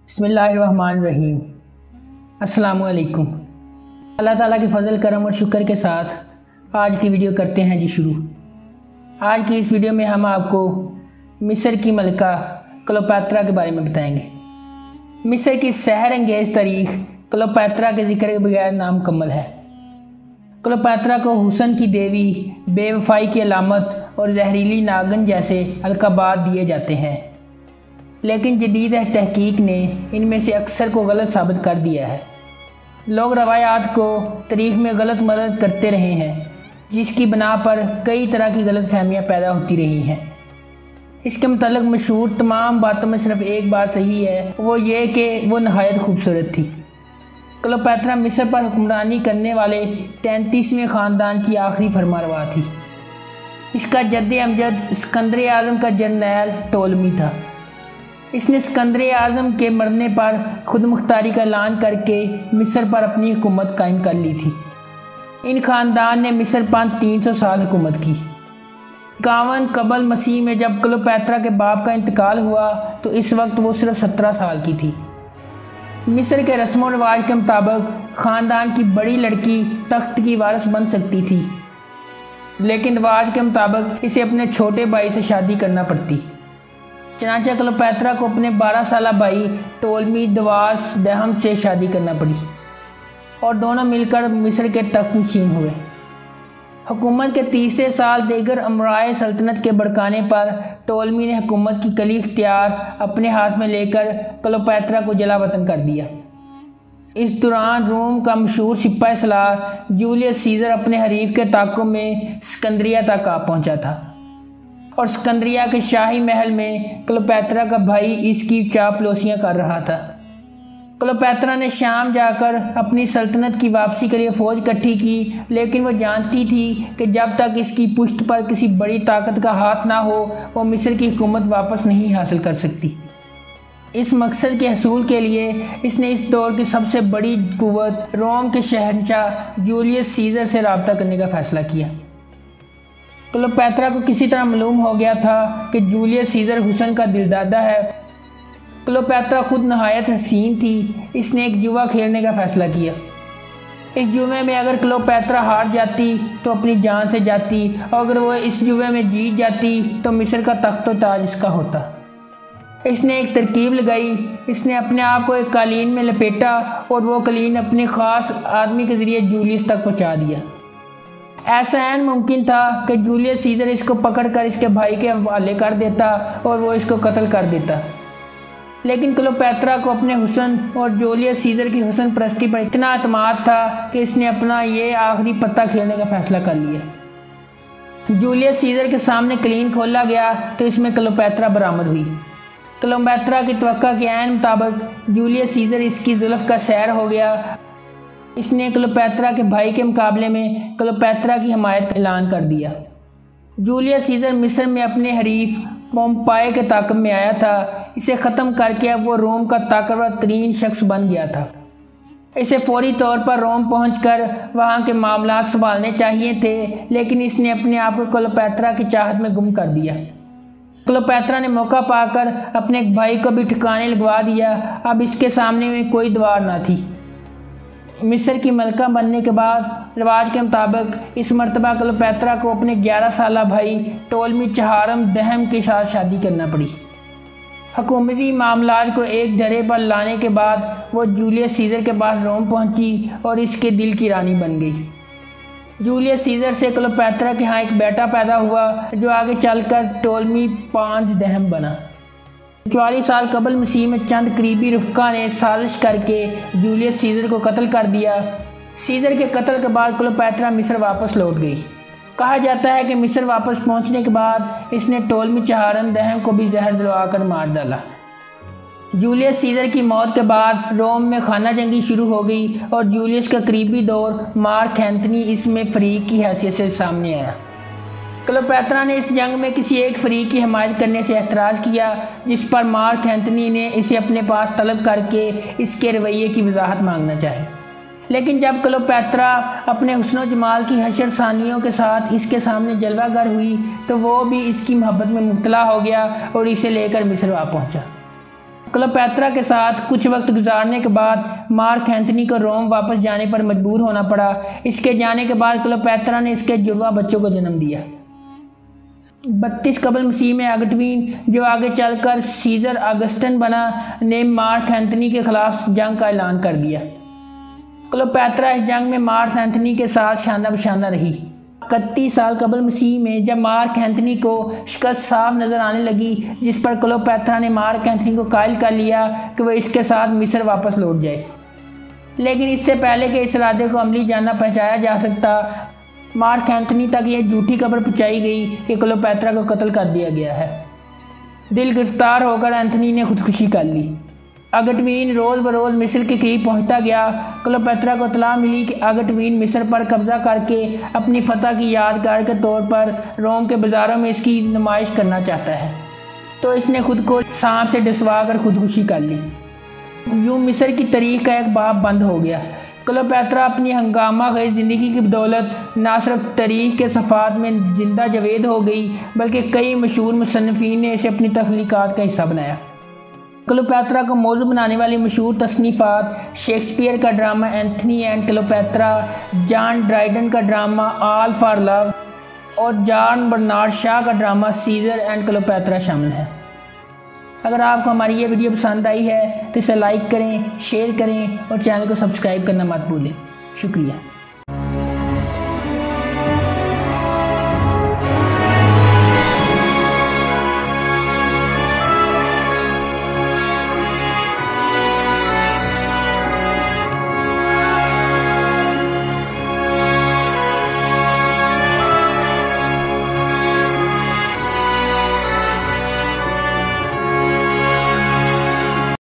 बिस्मिल्लाहिर्रहमानिर्रहीम। अस्सलामुअलैकुम। अल्लाह ताला के फ़ज़ल करम और शुक्र के साथ आज की वीडियो करते हैं जी शुरू। आज की इस वीडियो में हम आपको मिस्र की मलका क्लोपेत्रा के बारे में बताएंगे। मिस्र की सहर अंगेज़ तारीख़ क्लोपेत्रा के ज़िक्र के बगैर नामुकम्मल है। क्लोपेत्रा को हुस्न की देवी, बेवफाई की अलामत और जहरीली नागिन जैसे अलक़ाबात दिए जाते हैं, लेकिन जदीद तहकीक ने इनमें से अक्सर को गलत साबित कर दिया है। लोग रवायात को तारीख़ में गलत मदद करते रहे हैं, जिसकी बना पर कई तरह की गलत फहमियाँ पैदा होती रही हैं। इसके मतलब मशहूर तमाम बातों में सिर्फ एक बात सही है, वो ये कि वो नहायत खूबसूरत थी। क्लोपेत्रा मिस्र पर हुक्मरानी करने वाले 33वें ख़ानदान की आखिरी फरमारवा थी। इसका जद्द अमजद सिकंदर आज़म का जर्नैल टोलमी था। इसने सिकंदर आज़म के मरने पर खुद मुख्तारी का ऐलान करके मिस्र पर अपनी हुकूमत कायम कर ली थी। इन ख़ानदान ने मिस्र पर 300 साल हुकूमत की। 51 कबल मसीह में जब क्लोपेत्रा के बाप का इंतकाल हुआ तो इस वक्त वो सिर्फ 17 साल की थी। मिस्र के रस्म व रिवाज के मुताबिक ख़ानदान की बड़ी लड़की तख्त की वारिस बन सकती थी, लेकिन रिवाज के मुताबिक इसे अपने छोटे भाई से शादी करना पड़ती। चनांचे क्लोपेत्रा को अपने 12 साला भाई टोलमी दवास दहम से शादी करना पड़ी और दोनों मिलकर मिस्र के तख्त नशीन हुए। हुकूमत के तीसरे साल दीगर अमराए सल्तनत के भड़काने पर टोलमी ने हुकूमत की कली इख्तियार अपने हाथ में लेकर क्लोपेत्रा को जला वतन कर दिया। इस दौरान रोम का मशहूर सिपाही सलार जूलियस सीज़र अपने हरीफ के ताक़ुब में सिकंदरिया तक आ पहुंचा था और सिकंदरिया के शाही महल में क्लोपेत्रा का भाई इसकी चापलूसियाँ कर रहा था। क्लोपेत्रा ने शाम जाकर अपनी सल्तनत की वापसी के लिए फ़ौज इकट्ठी की, लेकिन वो जानती थी कि जब तक इसकी पुश्त पर किसी बड़ी ताकत का हाथ ना हो वो मिस्र की हुकूमत वापस नहीं हासिल कर सकती। इस मकसद के हसूल के लिए इसने इस दौर की सबसे बड़ी कुव्वत रोम के शहंशाह जूलियस सीज़र से रब्ता करने का फ़ैसला किया। क्लोपेत्रा को किसी तरह मालूम हो गया था कि जूलियस सीज़र हुस्न का दिलदादा है। क्लोपेत्रा खुद नहायत हसीन थी। इसने एक जुआ खेलने का फ़ैसला किया। इस जुए में अगर क्लोपेत्रा हार जाती तो अपनी जान से जाती, और अगर वो इस जुए में जीत जाती तो मिस्र का तख्त व ताज इसका होता। इसने एक तरकीब लगाई। इसने अपने आप को एक कालीन में लपेटा और वो कालीन अपने ख़ास आदमी के ज़रिए जूलियस तक पहुँचा दिया। ऐसा ऐन मुमकिन था कि जूलियस सीज़र इसको पकड़कर इसके भाई के हवाले कर देता और वो इसको कत्ल कर देता, लेकिन क्लोपेत्रा को अपने हुस्न और जूलियस सीज़र की हुस्न परस्ती पर इतना एतमाद था कि इसने अपना ये आखिरी पत्ता खेलने का फ़ैसला कर लिया। जूलियस सीज़र के सामने कलीन खोला गया तो इसमें क्लोपेत्रा बरामद हुई। क्लोपेत्रा की तवक्का के ऐन मुताबिक जूलियस सीज़र इसकी जुल्फ़ का सैर हो गया। इसने क्लोपेत्रा के भाई के मुकाबले में क्लोपेत्रा की हमायत का ऐलान कर दिया। जूलियस सीज़र मिस्र में अपने हरीफ पोम्पाई के ताक़ब में आया था। इसे ख़त्म करके अब वो रोम का ताकतवर तरीन शख्स बन गया था। इसे फौरी तौर पर रोम पहुंचकर वहां के मामलात संभालने चाहिए थे, लेकिन इसने अपने आप को क्लोपेत्रा की चाहत में गुम कर दिया। क्लोपेत्रा ने मौका पाकर अपने भाई को भी ठिकाने लगवा दिया। अब इसके सामने में कोई दीवार ना थी। मिस्र की मलका बनने के बाद रिवाज के मुताबिक इस मरतबा क्लोपेत्रा को अपने 11 साला भाई टोलमी चहारम दहम के साथ शादी करना पड़ी। हुकूमती मामलात को एक ढर्रे पर लाने के बाद वो जूलियस सीज़र के पास रोम पहुंची और इसके दिल की रानी बन गई। जूलियस सीज़र से क्लोपेत्रा के यहाँ एक बेटा पैदा हुआ जो आगे चलकर टोलमी 5 दहम बना। 44 साल कबल मसीह में चंद करीबी रुफ़का ने साजिश करके जूलियस सीज़र को कत्ल कर दिया। सीज़र के कत्ल के बाद क्लोपेत्रा मिस्र वापस लौट गई। कहा जाता है कि मिस्र वापस पहुंचने के बाद इसने टोलमी चहारम दहम को भी जहर दिलवाकर मार डाला। जूलियस सीज़र की मौत के बाद रोम में खाना जंगी शुरू हो गई और जूलियस का करीबी दौर मार्क एंथनी इसमें फ़रीक की हैसियत से सामने आया। क्लोपेत्रा ने इस जंग में किसी एक फरीक की हमायत करने से एतराज़ किया, जिस पर मार्क एंथनी ने इसे अपने पास तलब करके इसके रवैये की वजाहत मांगना चाही। लेकिन जब क्लोपेत्रा अपने हुस्न जमाल की हशर सानियों के साथ इसके सामने जलवागर हुई तो वो भी इसकी मोहब्बत में मुब्तला हो गया और इसे लेकर मिस्र आ पहुँचा। क्लोपेत्रा के साथ कुछ वक्त गुजारने के बाद मार्क एंथनी को रोम वापस जाने पर मजबूर होना पड़ा। इसके जाने के बाद क्लोपेत्रा ने इसके जुड़वा बच्चों को जन्म दिया। 32 कबल मसीह में अगस्टीन, जो आगे चलकर सीजर अगस्टन बना, ने मार्क एंथनी के खिलाफ जंग का ऐलान कर दिया। क्लोपेत्रा इस जंग में मार्क एंथनी के साथ शाना बशाना रही। 31 साल कबल मसीह में जब मार्क एंथनी को शिकस्त साफ नज़र आने लगी, जिस पर क्लोपेत्रा ने मार्क एंथनी को कायल कर लिया कि वह इसके साथ मिस्र वापस लौट जाए। लेकिन इससे पहले कि इस इरादे को अमली जाना पहुँचाया जा सकता, मार्क एंथनी तक यह झूठी खबर पहुँचाई गई कि क्लोपेत्रा को कत्ल कर दिया गया है। दिल गिरफ्तार होकर एंथनी ने खुदकुशी कर ली। अगस्टीन रोज़ बरोज़ मिस्र के करीब पहुंचता गया। क्लोपेत्रा को इत्तला मिली कि अगस्टीन मिस्र पर कब्जा करके अपनी फतह की यादगार के तौर पर रोम के बाज़ारों में इसकी नुमाइश करना चाहता है, तो इसने खुद को सांप से डसवा कर खुदकुशी कर ली। यूँ मिस्र की तारीख का एक बाब बंद हो गया। क्लोपेत्रा अपनी हंगामा खेज़ ज़िंदगी की बदौलत न सिर्फ तारीख के सफ़ात में जिंदा जवेद हो गई, बल्कि कई मशहूर मुसन्निफ़ीन ने इसे अपनी तख्लीक़ात का हिस्सा बनाया। क्लोपेत्रा को मौजू बनाने वाली मशहूर तसनीफ़ात शेक्सपियर का drama Anthony and Cleopatra, John Dryden का ड्रामा ऑल फॉर लव और जॉन बर्नार्ड शॉ का ड्रामा सीजर एंड क्लोपेत्रा शामिल है। अगर आपको हमारी ये वीडियो पसंद आई है तो इसे लाइक करें, शेयर करें और चैनल को सब्सक्राइब करना मत भूलें। शुक्रिया।